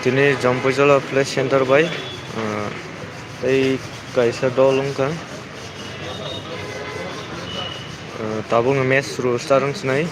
Tini Jampujala Place Center by kaisa dolong kan tabung mes ru starang snai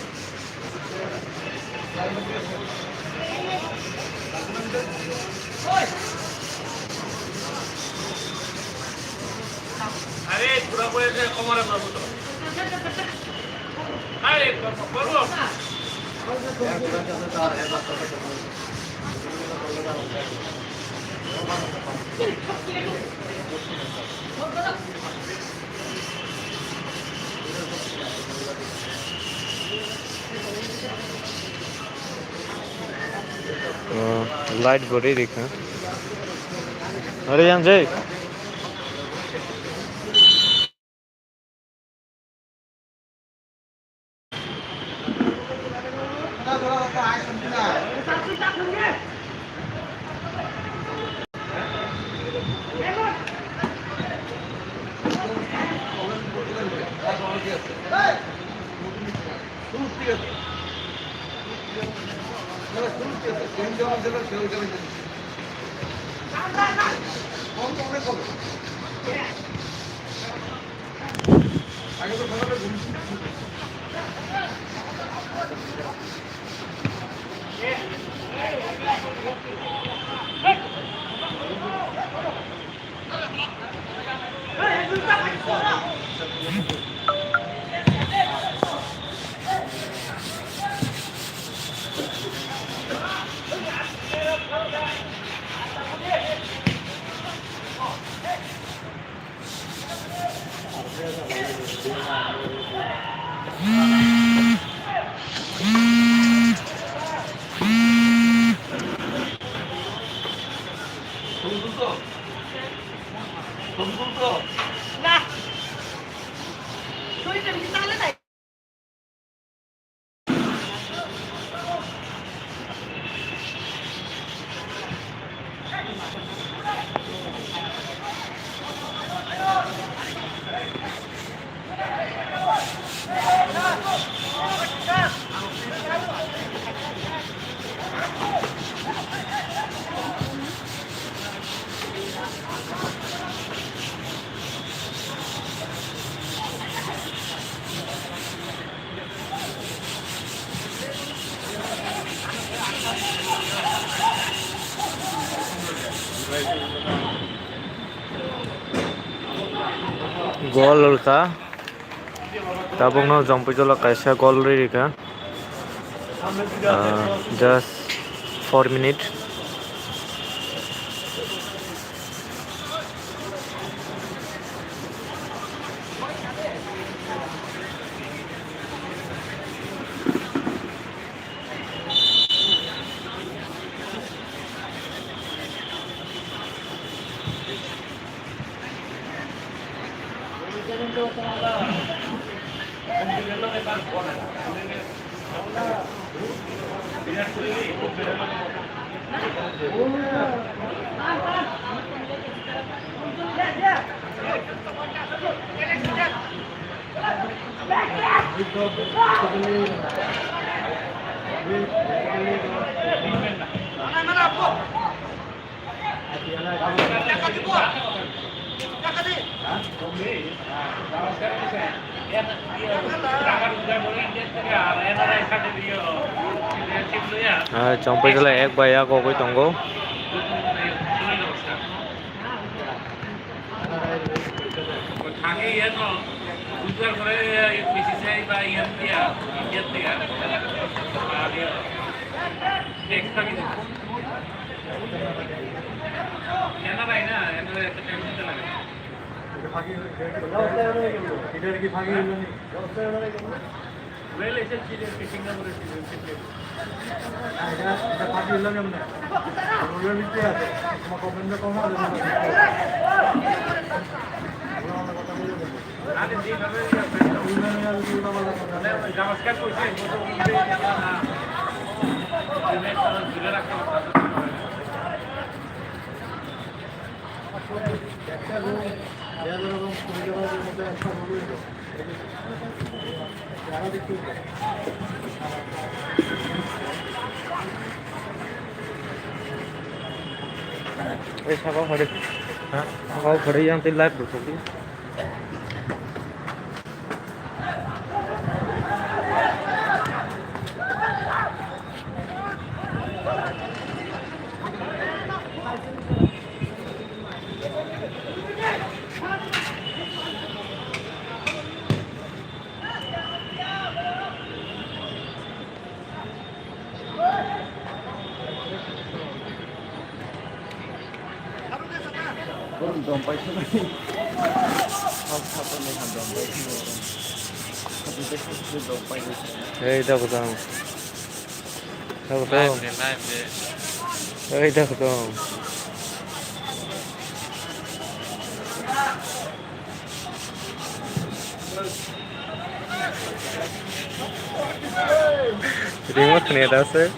light body देखा अरे यहाँ जय Gol ka. Tabung no jump jola kaisa gol ri ka. Just 4 minutes. Jump jola ek by ek ogoi tongo. Sao có đi? Hả? Có phải đi ăn tin live được không? Hey, dah betul. Dah betul. Hey, dah betul. Remote ni ada sih.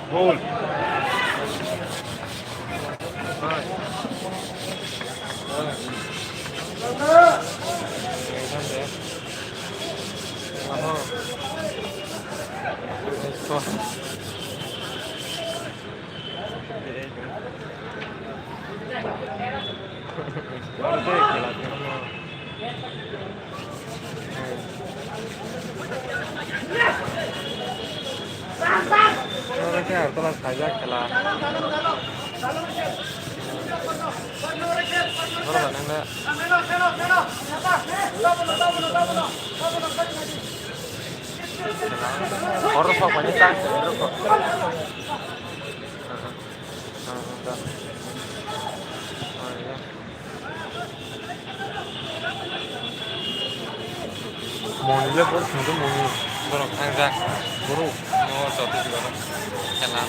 Goal. Orang pokoknya tak kok. Moninya bos itu moni. Borok angga. Borok. Mau satu juga kan. Kenal.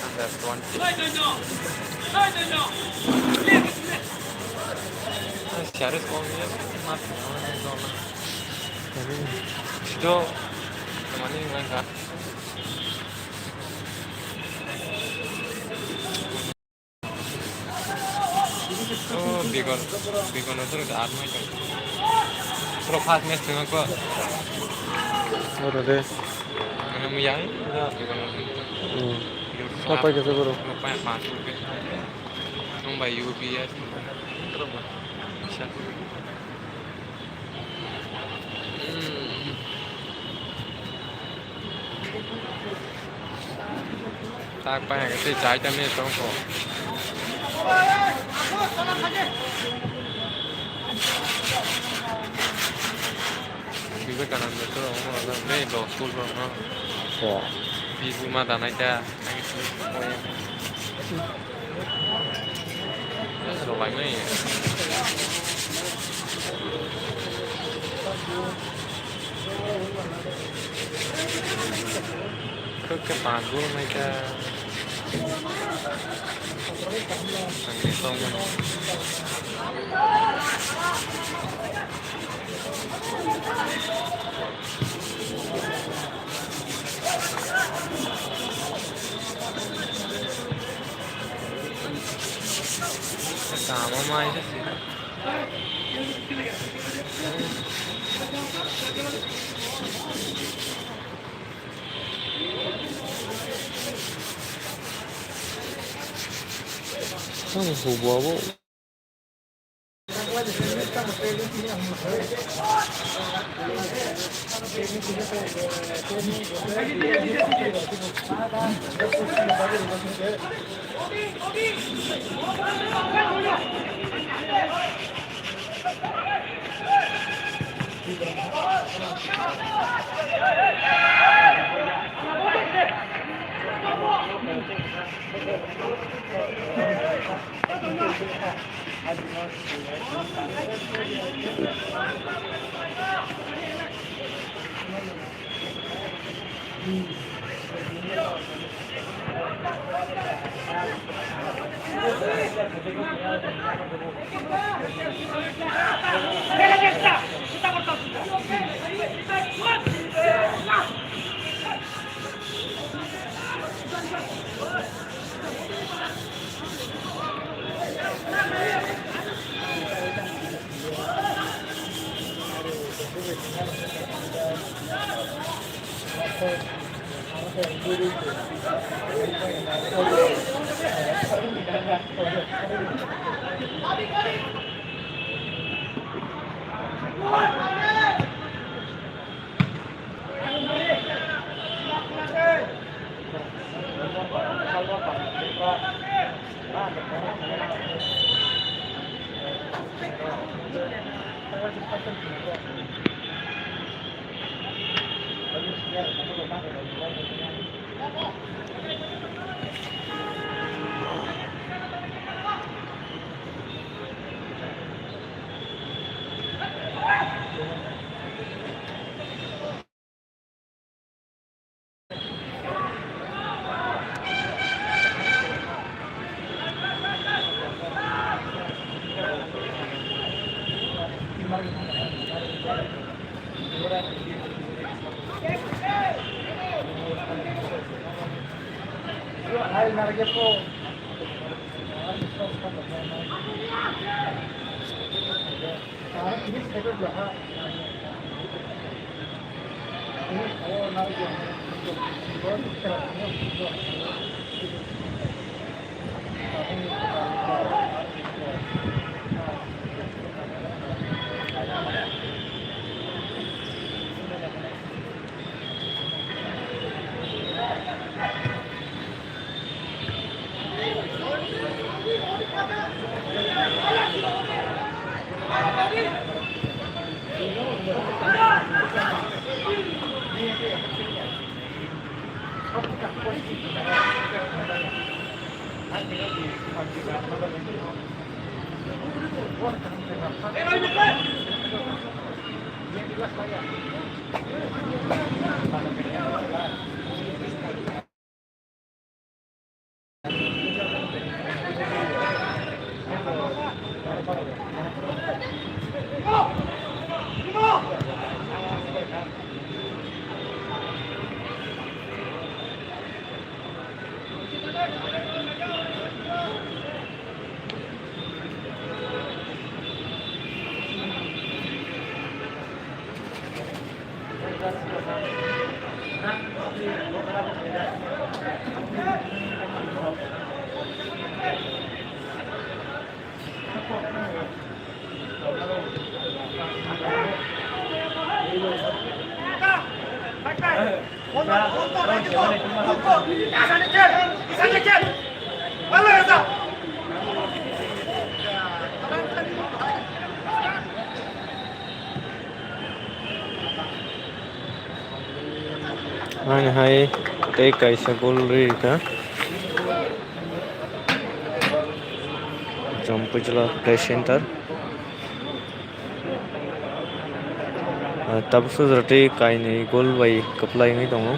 Angga 20. Harus komnya mati. Sido kemana mereka? Oh, Beacon itu udah armai kan. Pro fast match dengan gua. Udah deh. Yang yang udah Beacon itu. Apa gitu bro? Lupa yang masuk ke. Nung by UBS. Terus mah. Bisa. Tak apa yang kita cai jam ni tong ko. Vivekananda itu orang ni law school orang. Ya. Bisu mata naik ya. Rồi bánh này cái bàn của mấy cái thằng cái sông sama mai sih Ang hubo. आणि हाय ते कायसा गोल रे का जम्पचला play centre tapos rati kaini gol bai kaplai ngai tongo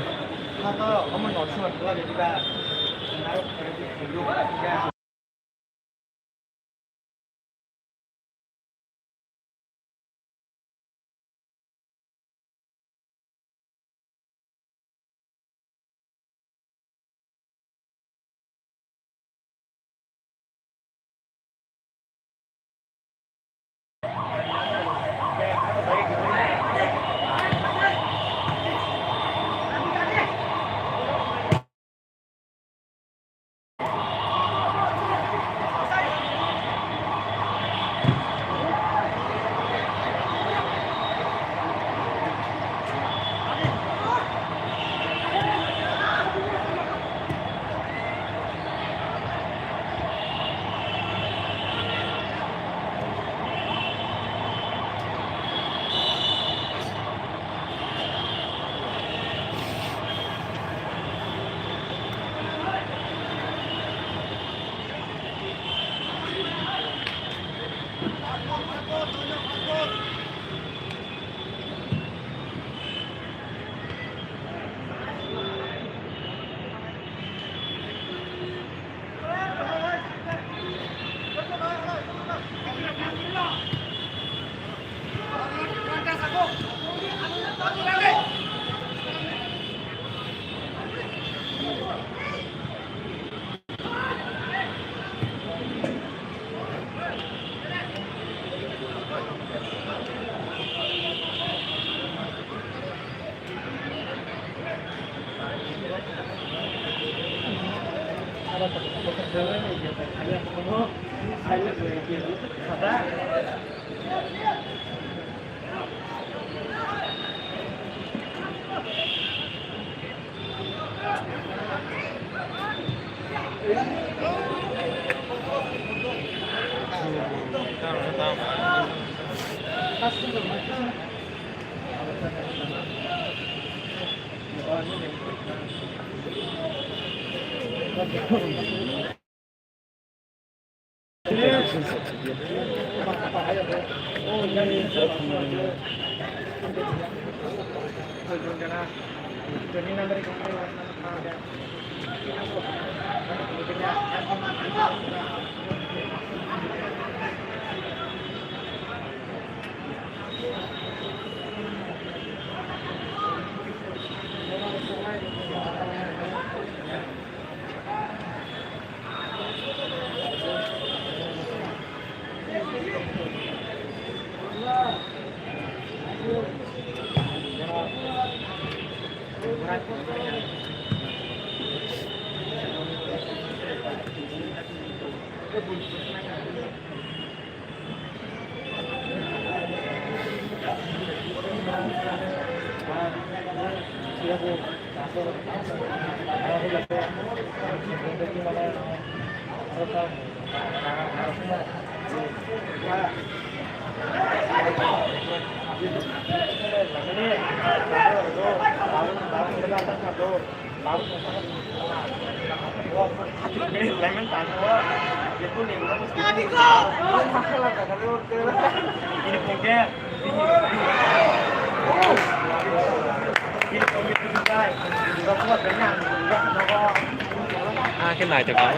cái này thì có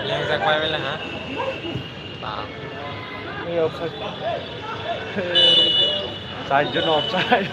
Yang Zak quay bên là hả? Đó. Ini offside. Side John offside.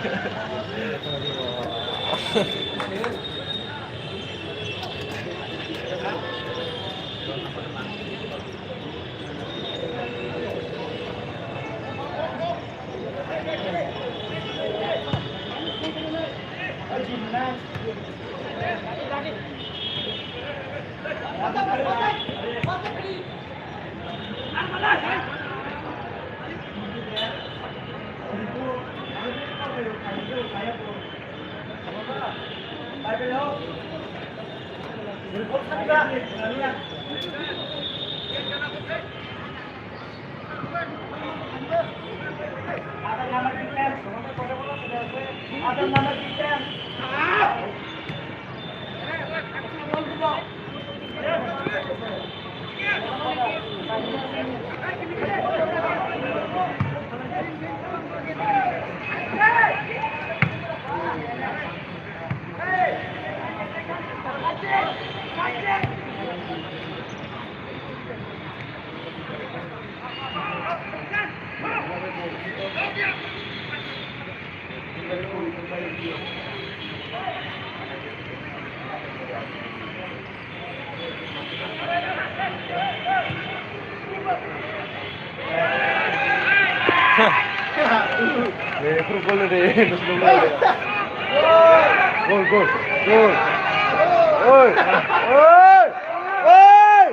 Gol deh, gol, gol, gol. Oi, oi, oi.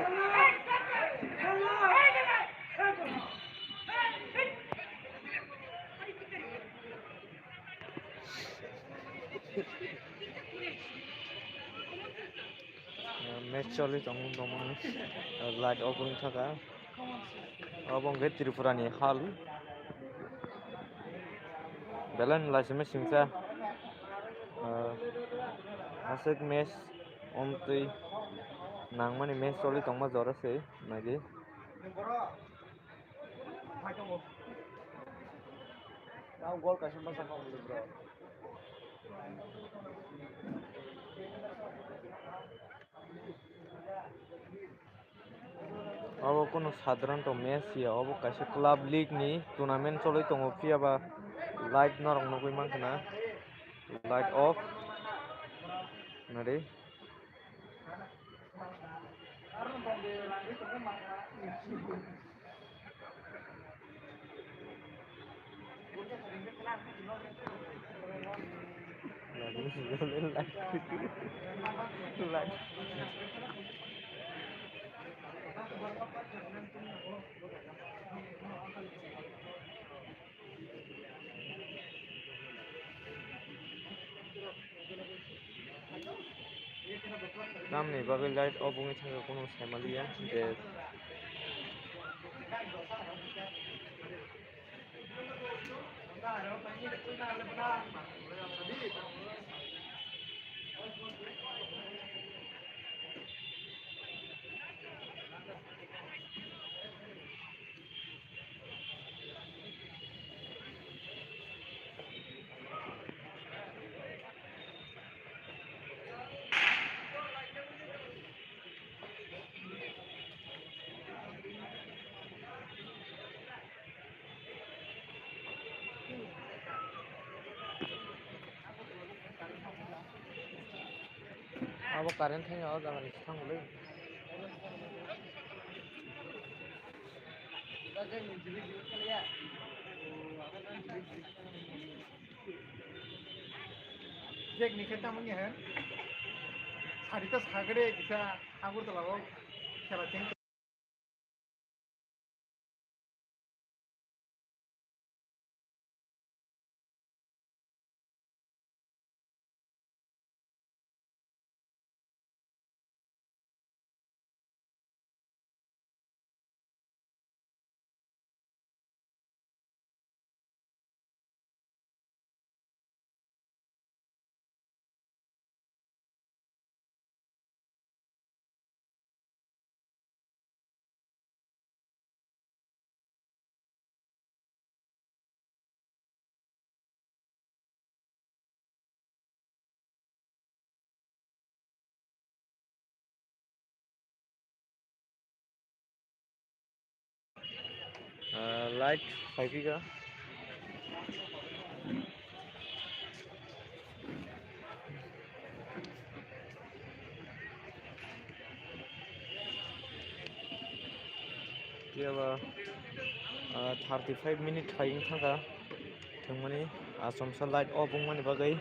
Match choli tong light opening thaka. Abang ke Tripura ni hal. Belan lasime singsa. Asik match omtui nangmani match choli tongma jorase nagi. Gol kasih masa kau bro. Abo kono sadharan to match ya abo kaisa club league ni tournament choloi tongo phiaba light narok nugui mankana light off nari light namni babe light off bungi thanga kono saimalia je Abo current thing awa jaga ni thang boleh. Jek ni kita mungkin kan, hari itu sagede kita anggur tu lalu kalau ceng Light 5 ka. Kaya 35 minute thaying thanga thangmani asam sa light off mani bagai